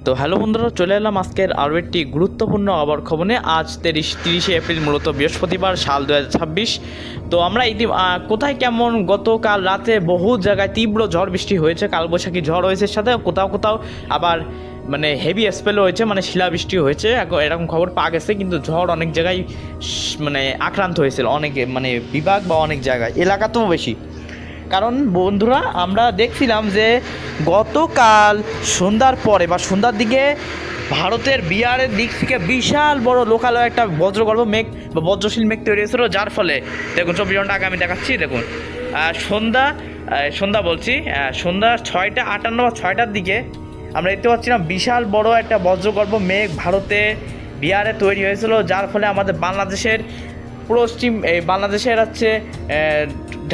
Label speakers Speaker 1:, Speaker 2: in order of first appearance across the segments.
Speaker 1: তো হ্যালো বন্ধুরা, চলে এলাম আজকের আরও একটি গুরুত্বপূর্ণ আবহাওয়ার খবর নিয়ে। আজ 30শে এপ্রিল, মূলত বৃহস্পতিবার, সাল 2026। তো আমরা কোথায় কেমন, গতকাল রাতে বহু জায়গায় তীব্র ঝড় বৃষ্টি হয়েছে, কালবৈশাখী ঝড় হয়েছে, সাথে কোথাও কোথাও আবার হেভি স্পেলও হয়েছে, শিলাবৃষ্টি হয়েছে, এরকম খবর পাওয়া গেছে। কিন্তু ঝড় অনেক জায়গায় আক্রান্ত হয়েছিল, অনেকে বিভাগ বা অনেক জায়গায়, এলাকাতেও বেশি। কারণ বন্ধুরা, আমরা দেখছিলাম যে গতকাল সন্ধ্যার পরে বা সন্ধ্যার দিকে ভারতের বিহারের দিক থেকে বিশাল বড় লোকালয় একটা বজ্রগর্ভ মেঘ বা বজ্রশীল মেঘ তৈরি হয়েছিল, যার ফলে দেখুন 24 ঘন্টা আগে আমি দেখাচ্ছি। দেখুন সন্ধ্যা 6:58 বা 6টার দিকে আমরা দেখতে পাচ্ছিলাম বিশাল বড় একটা বজ্রগর্ভ মেঘ ভারতে বিহারে তৈরি হয়েছিল, যার ফলে আমাদের বাংলাদেশের হচ্ছে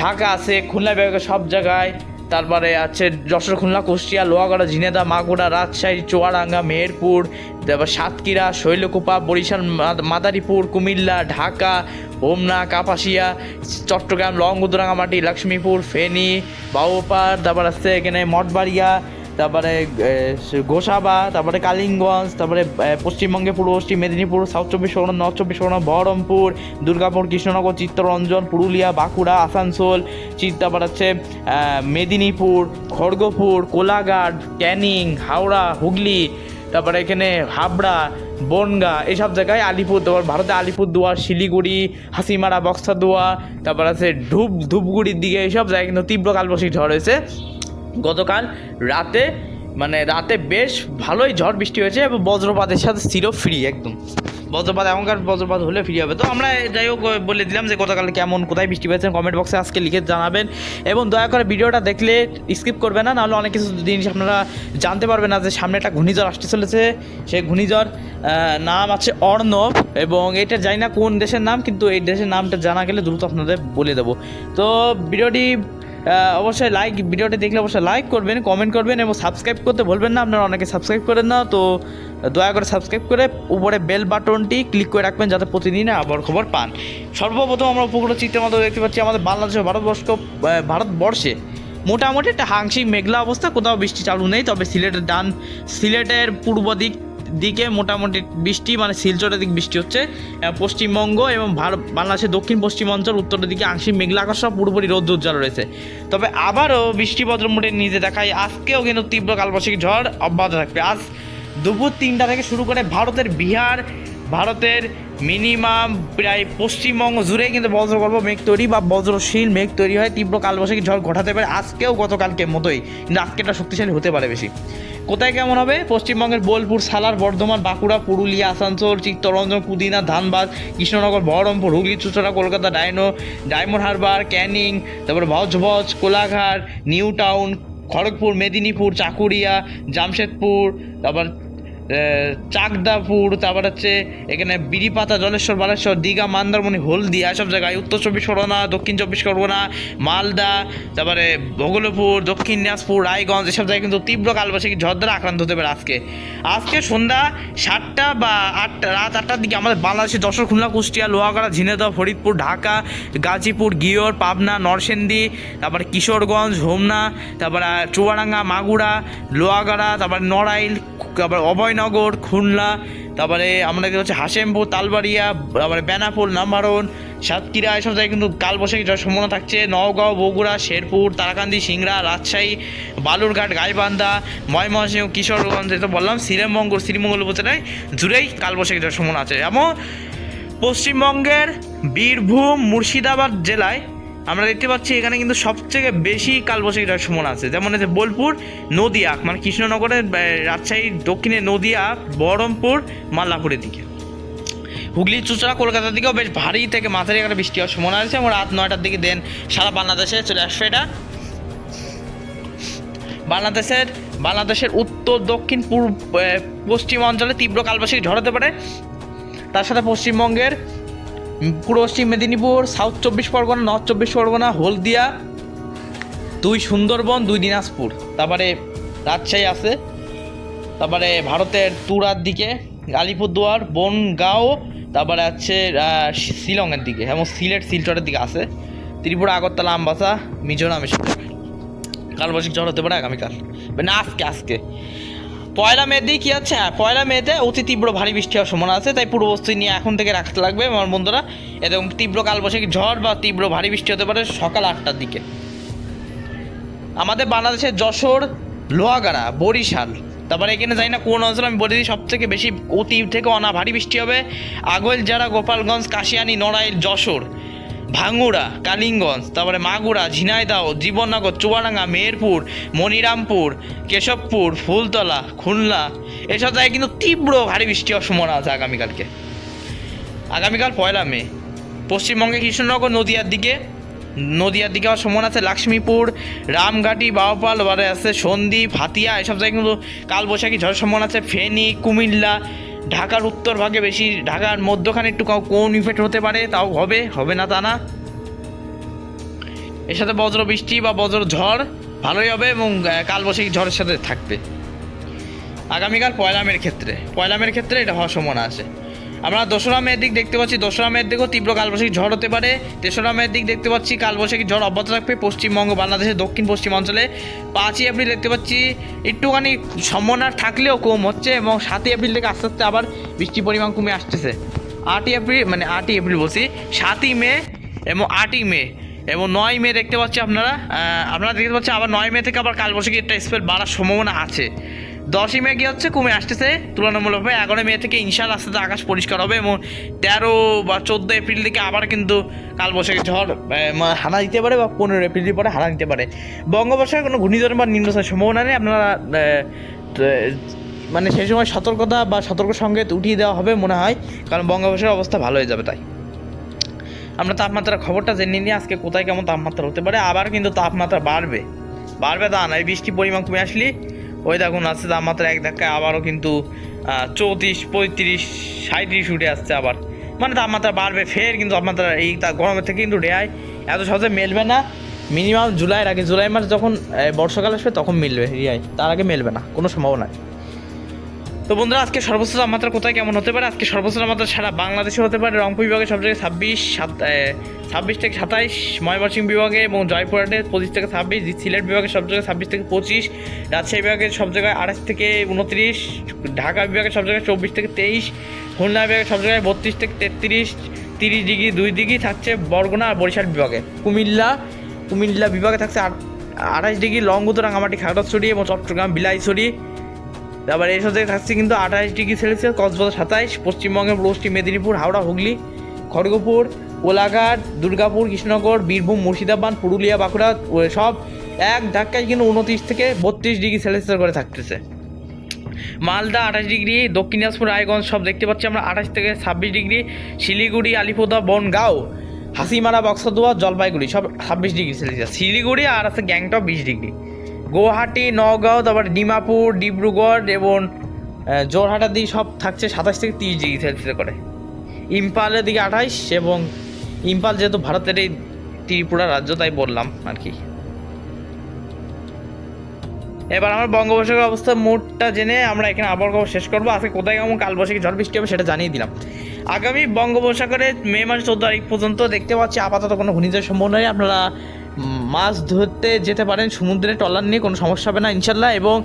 Speaker 1: ঢাকা আছে, খুলনা বিভাগের সব জায়গায়, তারপরে আছে যশোর, খুলনা, কুষ্টিয়া, লোহাগড়া, ঝিনেদা, মাগুরা, রাজশাহী, চুয়াডাঙ্গা, মেহেরপুর, তারপর সাতক্ষীরা, শৈলকুপা, বরিশাল, মাদারীপুর, কুমিল্লা, ঢাকা, হোমনা, কাপাসিয়া, চট্টগ্রাম, লংগদু, রাঙামাটি, লক্ষ্মীপুর, ফেনী, বাবুপাড়, তারপর আছে এখানে মঠবাড়িয়া, তারপরে গোসাবা, তারপরে কালিম্পং, তারপরে পশ্চিমবঙ্গে পূর্ব পশ্চিম মেদিনীপুর, সাউথ 24 পরগনা, নর্থ 24 পরগনা, বহরমপুর, দুর্গাপুর, কৃষ্ণনগর, চিত্তরঞ্জন, পুরুলিয়া, বাঁকুড়া, আসানসোল, তারপর হচ্ছে মেদিনীপুর, খড়গপুর, কোলাঘাট, ক্যানিং, হাওড়া, হুগলি, তারপরে এখানে হাবড়া, বনগাঁ, এইসব জায়গায়, আলিপুরদুয়ার, ভারতে আলিপুরদুয়ার, শিলিগুড়ি, হাসিমারা, বক্সাদুয়া, তারপর আছে ধূপগুড়ির দিকে, এইসব জায়গায় কিন্তু তীব্র কালবৈশাখী ঝড় হয়েছে গতকাল রাতে। রাতে বেশ ভালোই ঝড় বৃষ্টি হয়েছে এবং বজ্রপাতের সাথে ছিল ফ্রি, একদম এখনকার বজ্রপাত হলে ফ্রি হবে। তো আমরা যাই হোক বলে দিলাম যে গতকাল কেমন, কোথায় বৃষ্টি পেয়েছেন, কমেন্ট বক্সে আজকে লিখে জানাবেন। এবং দয়া করে ভিডিওটা দেখলে স্কিপ করবে না, নাহলে অনেক কিছু জিনিস আপনারা জানতে পারবেন না। যে সামনে একটা ঘূর্ণিঝড় আসতে চলেছে, সেই ঘূর্ণিঝড় নাম আছে অর্ণব, এবং এটা জানি না কোন দেশের নাম, কিন্তু এই দেশের নামটা জানা গেলে দ্রুত আপনাদের বলে দেবো। তো অবশ্যই ভিডিওটি দেখলে অবশ্যই লাইক করবেন, কমেন্ট করবেন এবং সাবস্ক্রাইব করতে ভুলবেন না। আপনারা অনেকে সাবস্ক্রাইব করেন না, তো দয়া করে সাবস্ক্রাইব করে উপরে বেল বাটনটি ক্লিক করে রাখবেন, যাতে প্রতিদিন আবহাওয়ার খবর পান। সর্বপ্রথম আমরা উপগ্রহ চিত্রের মাধ্যমে দেখতে পাচ্ছি আমাদের বাংলাদেশের ভারতবর্ষে মোটামুটি একটা আংশিক মেঘলা অবস্থা, কোথাও বৃষ্টি চালু নেই। তবে সিলেটের পূর্ব দিকে মোটামুটি বৃষ্টি, শিলচরের দিকে বৃষ্টি হচ্ছে। পশ্চিমবঙ্গ এবং বাংলাদেশের দক্ষিণ পশ্চিম অঞ্চল, উত্তরের দিকে আংশিক মেঘলা আকাশ, সব পুরোপুরি রৌদ্র উজ্জ্বল রয়েছে। তবে আবারও বৃষ্টি বজ্রমুটের নিজে দেখায় আজকেও কিন্তু তীব্র কালবৈশাখী ঝড় অব্যাহত থাকবে। আজ দুপুর 3টা থেকে শুরু করে ভারতের মিনিমাম প্রায় পশ্চিমবঙ্গ জুড়ে কিন্তু বজ্রগর্ভ মেঘ তৈরি বা বজ্রশীল মেঘ তৈরি হয়, তীব্র কালবৈশাখী ঝড় ঘটাতে পারে আজকেও, গতকালকে মতোই, কিন্তু আজকে এটা শক্তিশালী হতে পারে বেশি। কোথায় কেমন হবে? পশ্চিমবঙ্গের বোলপুর, সালার, বর্ধমান, বাঁকুড়া, পুরুলিয়া, আসানসোল, চিত্তরঞ্জন, কুদিনা, ধানবাদ, কৃষ্ণনগর, বহরমপুর, হুগলি, চুঁচুড়া, কলকাতা, ডায়মন্ড হারবার, ক্যানিং, তারপরে ভজভজ, কোলাঘাট, নিউ টাউন, খড়গপুর, মেদিনীপুর, চাকুরিয়া, জামশেদপুর, তারপর চাকদাপুর, তারপর হচ্ছে এখানে বিড়িপাতা, জলেশ্বর, বালেশ্বর, দীঘা, মন্দারমণি, হলদিয়া, এসব জায়গায়, উত্তর 24 পরগনা, দক্ষিণ 24 পরগনা, মালদা, তারপরে ভোগলপুর, দক্ষিণ দিনাজপুর, রায়গঞ্জ, এসব জায়গায় কিন্তু তীব্র কালবৈশাখী ঝড় দ্বারা আক্রান্ত হতে পারে আজকে সন্ধ্যা 7টা বা 8টা, রাত 8টার দিকে আমাদের বাংলাদেশের যশোর, খুলনা, কুষ্টিয়া, লোহাগড়া, ঝিনেদা, ফরিদপুর, ঢাকা, গাজীপুর, গিওর, পাবনা, নরসিংদী, তারপরে কিশোরগঞ্জ, হোমনা, তারপরে চুয়াডাঙ্গা, মাগুরা, লোহাগড়া, তারপরে নড়াইল, তারপরে অভয়নগর, খুলনা, তারপরে আমরা দেখতে পাচ্ছি হাসেমপুর, তালবাড়িয়া, তারপরে বেনাপোল, নাম্বারন, সাতক্ষীরা, এসব জায়গায় কিন্তু কালবৈশাখী ঝড় সম্ভাবনা থাকছে। নওগাঁও, বগুড়া, শেরপুর, তারাকান্দি, সিংড়া, রাজশাহী, বালুরঘাট, গাইবান্ধা, ময়মনসিংহ, কিশোরগঞ্জ, তো বললাম শ্রীমঙ্গল উপজেলায় জুড়েই কালবৈশাখী ঝড় সম্ভাবনা আছে। এবং পশ্চিমবঙ্গের বীরভূম, মুর্শিদাবাদ জেলায় আমরা দেখতে পাচ্ছি এখানে কিন্তু সবথেকে বেশি কালবৈশাখী ঝড়ের সম্ভাবনা আছে। যেমন হচ্ছে বোলপুর, নদিয়া, কৃষ্ণনগরের, রাজশাহীর দক্ষিণে নদিয়া, বহরমপুর, মাল্লাপুরের দিকে, হুগলি, চুঁচুড়া, কলকাতার দিকেও বেশ ভারী থেকে মাঝারি একটা বৃষ্টি হওয়ার সম্ভাবনা আছে। এবং রাত 9টার দিকে সারা বাংলাদেশে চলে আসবে এটা। বাংলাদেশের উত্তর, দক্ষিণ, পশ্চিম অঞ্চলে তীব্র কালবৈশাখী ঝড় হতে পারে। তার সাথে পশ্চিমবঙ্গের পূর্ব পশ্চিম মেদিনীপুর, সাউথ 24 পরগনা, নর্থ 24 পরগনা, হলদিয়া, 2 সুন্দরবন, 2 দিনাজপুর, তারপরে রাজশাহী আছে, তারপরে ভারতের তুরার দিকে আলিপুরদুয়ার, বনগাঁও, তারপরে আছে শিলংয়ের দিকে, এবং শিলচরের দিকে আছে, ত্রিপুরা, আগরতলা, আমবাসা, মিজোরাম, এসব কালবৈশাখী ঝড় হতে পারে আগামীকাল, আজকে পয়লা মের দিকে কী হচ্ছে, হ্যাঁ পয়লা মেতে অতি তীব্র ভারী বৃষ্টি হওয়ার সম্ভাবনা আছে, তাই পূর্ব বস্তুই নিয়ে এখন থেকে রাখতে লাগবে আমার বন্ধুরা। এবং তীব্র কালবৈশাখী ঝড় বা তীব্র ভারী বৃষ্টি হতে পারে সকাল 8টার দিকে। আমাদের বাংলাদেশের যশোর, লোহাগাড়া, বরিশাল, তারপরে এখানে জানি না কোন অঞ্চল, আমি বলে দিই সব থেকে বেশি অতি থেকে অনা ভারী বৃষ্টি হবে আগৈলঝাড়া, গোপালগঞ্জ, কাশিয়ানী, নড়াইল, যশোর, ভাঙ্গুড়া, কালিঙ্গঞ্জ, তারপরে মাগুরা, ঝিনাইদহ, জীবননগর, চুয়াডাঙ্গা, মেহেরপুর, মনিরামপুর, কেশবপুর, ফুলতলা, খুলনা, এসব জায়গায় কিন্তু তীব্র ভারী বৃষ্টি হওয়ার সম্ভাবনা আছে আগামীকাল পয়লা মে। পশ্চিমবঙ্গে কৃষ্ণনগর, নদিয়ার দিকে হওয়ার সম্ভাবনা আছে। লক্ষ্মীপুর, রামঘাটি, বাউপাল, এবারে আছে সন্দ্বীপ, হাতিয়া, এসব জায়গায় কিন্তু কালবৈশাখী ঝড়ের সম্ভাবনা আছে। ফেনী, কুমিল্লা, ঢাকার উত্তর ভাগে বেশি, ঢাকার মধ্যখানে একটু কোন ইফেক্ট হতে পারে, তাও হবে না তা না। এর সাথে বজ্র বৃষ্টি বা বজ্র ঝড় ভালোই হবে এবং কালবৈশাখী ঝড়ের সাথে থাকবে আগামীকাল পয়লা মের ক্ষেত্রে এটা হওয়ার সম্ভাবনা আছে। আমরা 2রা মের দিক দেখতে পাচ্ছি, 2রা মের দিকেও তীব্র কালবৈশাখী ঝড় হতে পারে। 3রা মের দিক দেখতে পাচ্ছি কালবৈশাখী ঝড় অব্যাহত থাকবে পশ্চিমবঙ্গ, বাংলাদেশের দক্ষিণ পশ্চিম অঞ্চলে। 5ই এপ্রিল দেখতে পাচ্ছি একটুখানি সম্ভাবনা থাকলেও কম হচ্ছে এবং 7ই এপ্রিল থেকে আস্তে আস্তে আবার বৃষ্টির পরিমাণ কমে আসতেছে। 8ই এপ্রিল বলছি, 7ই মে এবং 8ই মে এবং 9ই মে দেখতে পাচ্ছি আপনারা দেখতে পাচ্ছেন আবার 9 মে থেকে আবার কালবৈশাখী একটা স্পেল বাড়ার সম্ভাবনা আছে। 10ই মে কি হচ্ছে কমে আসতেছে তুলনামূলকভাবে। 11 মে থেকে ইনশাআল্লাহ আস্তে আস্তে আকাশ পরিষ্কার হবে এবং 13 বা 14 এপ্রিল থেকে আবার কিন্তু কালবৈশাখী ঝড় হানা দিতে পারে বা 15 এপ্রিল পরে হানা দিতে পারে। বঙ্গোপসাগরে কোনো ঘূর্ণিঝড় বা নিম্নচাপের সম্ভাবনা নেই। আপনারা মানে সেই সময় সতর্কতা বা সতর্ক সংকেত উঠিয়ে দেওয়া হবে মনে হয়, কারণ বঙ্গোপসাগরের অবস্থা ভালো হয়ে যাবে। তাই আমরা তাপমাত্রার খবরটা জেনে নিই আজকে কোথায় কেমন তাপমাত্রা হতে পারে। আবার কিন্তু তাপমাত্রা বাড়বে তা না, এই বৃষ্টির পরিমাণ কমে আসলে ওই দেখুন আসছে তাপমাত্রা এক ধাক্কায় আবারও কিন্তু 34, 35, 37 উঠে আসছে আবার, মানে তাপমাত্রা বাড়বে ফের। কিন্তু তাপমাত্রা এই গরমের থেকে কিন্তু রেহাই এত সহজে মেলবে না। মিনিমাম জুলাই মাস যখন বর্ষাকাল আসবে তখন মিলবে রেহাই, তার আগে মেলবে না, কোনো সম্ভাবনা নেই। তো বন্ধুরা আজকে সর্বোচ্চ তাপমাত্রা কোথায় কেমন হতে পারে? আজকে সর্বোচ্চ তাপমাত্রা সারা বাংলাদেশে হতে পারে। রংপুর বিভাগে সব জায়গায় 26 থেকে 27, ময়মনসিংহ বিভাগে এবং জয়পুরহাটে 25 থেকে 26, সিলেট বিভাগে সব জায়গায় 26 থেকে 25, রাজশাহী বিভাগে সব জায়গায় 28 থেকে 29, ঢাকা বিভাগে সব জায়গায় 24 থেকে 23, খুলনা বিভাগে সব জায়গায় 32 থেকে 33, 30 ডিগ্রি 2 ডিগ্রি থাকছে বরগুনা আর বরিশাল বিভাগে। কুমিল্লা বিভাগে থাকছে 28 ডিগ্রি, লংগদু, রাঙামাটি, খাগড়াছড়ি এবং চট্টগ্রাম, বিলাইছড়ি। তারপরে এই সাথে থাকছে কিন্তু 28 ডিগ্রি সেলসিয়াস, কক্সবাজার 27, পশ্চিমবঙ্গের পশ্চিম মেদিনীপুর, হাওড়া, হুগলি, খড়গপুর, কোলাঘাট, দুর্গাপুর, কৃষ্ণনগর, বীরভূম, মুর্শিদাবাদ, পুরুলিয়া, বাঁকুড়া সব এক ধাক্কায় কিন্তু 29 থেকে 32 ডিগ্রি সেলসিয়াস করে থাকতেছে। মালদা 28 ডিগ্রি, দক্ষিণ দিনাজপুর, রায়গঞ্জ সব দেখতে পাচ্ছি আমরা 28 থেকে 26 ডিগ্রি, শিলিগুড়ি, আলিপুরদুয়ার, বনগাঁও, হাসিমারা, বক্সদুয়ার, জলপাইগুড়ি সব 26 ডিগ্রি সেলসিয়াস। শিলিগুড়ি আর আছে গ্যাংটক 20 ডিগ্রি, গুয়াহাটি, নওগাঁও, তারপরে ডিমাপুর, ডিব্রুগড় এবং জোরহাটার দিকে সব থাকছে 27 থেকে 30 ডিগ্রি সেলসিয়াস করে। ইম্ফলের দিকে 28, এবং ইম্ফল যেহেতু ভারতের এই ত্রিপুরা রাজ্য তাই বললাম আর কি। এবার আমরা বঙ্গোপসাগরের অবস্থা মোটটা জেনে আমরা এখানে আবহাওয়া খবর শেষ করবো। আজকে কোথায় কেমন কালবৈশাখী ঝড় বৃষ্টি হবে সেটা জানিয়ে দিলাম। আগামী বঙ্গোপসাগরে মে মাসের 14 তারিখ পর্যন্ত দেখতে পাচ্ছি আপাতত কোনো ঘূর্ণিঝড়ের সম্ভাবনা নেই। আপনারা মাছ ধরতে যেতে পারেন সমুদ্রে, ট্রলার নিয়ে কোনো সমস্যা হবে না ইনশাল্লাহ। এবং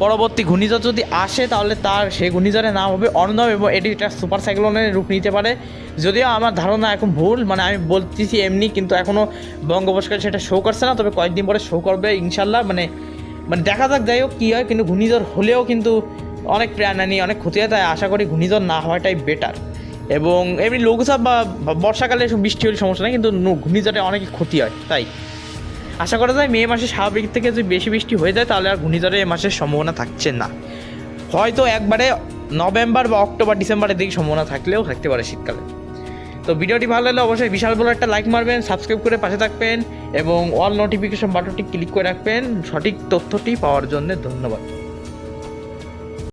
Speaker 1: পরবর্তী ঘূর্ণিঝড় যদি আসে তাহলে সেই ঘূর্ণিঝড়ের নাম হবে অর্ণব এবং এটি একটা সুপার সাইক্লোনের রূপ নিতে পারে। যদিও আমার ধারণা এখন ভুল, মানে আমি বলতেছি এমনি, কিন্তু এখনও বঙ্গোপসাগরে সেটা শো করছে না, তবে কয়েকদিন পরে শো করবে ইনশাল্লাহ। মানে দেখা যাক, যাই হোক কী হয়। কিন্তু ঘূর্ণিঝড় হলেও কিন্তু অনেক প্রাণহানি, অনেক ক্ষতি হয়, তাই আশা করি ঘূর্ণিঝড় না হওয়াটাই বেটার। এবং এমনি লঘুচাপ বা বর্ষাকালে বৃষ্টি হলে সমস্যা নেই, কিন্তু ঘূর্ণিঝড়ে অনেক ক্ষতি হয়। তাই আশা করা যায় মে মাসে স্বাভাবিক থেকে যদি বেশি বৃষ্টি হয়ে যায় তাহলে আর ঘূর্ণিঝড়ে এ মাসের সম্ভাবনা থাকছে না। হয়তো একবারে নভেম্বর বা অক্টোবর, ডিসেম্বরের দিকে সম্ভাবনা থাকলেও থাকতে পারে শীতকালে। তো ভিডিওটি ভালো লাগলে অবশ্যই বিশাল বড় একটা লাইক মারবেন, সাবস্ক্রাইব করে পাশে থাকবেন এবং অল নোটিফিকেশন বাটনটি ক্লিক করে রাখবেন সঠিক তথ্যটি পাওয়ার জন্য। ধন্যবাদ।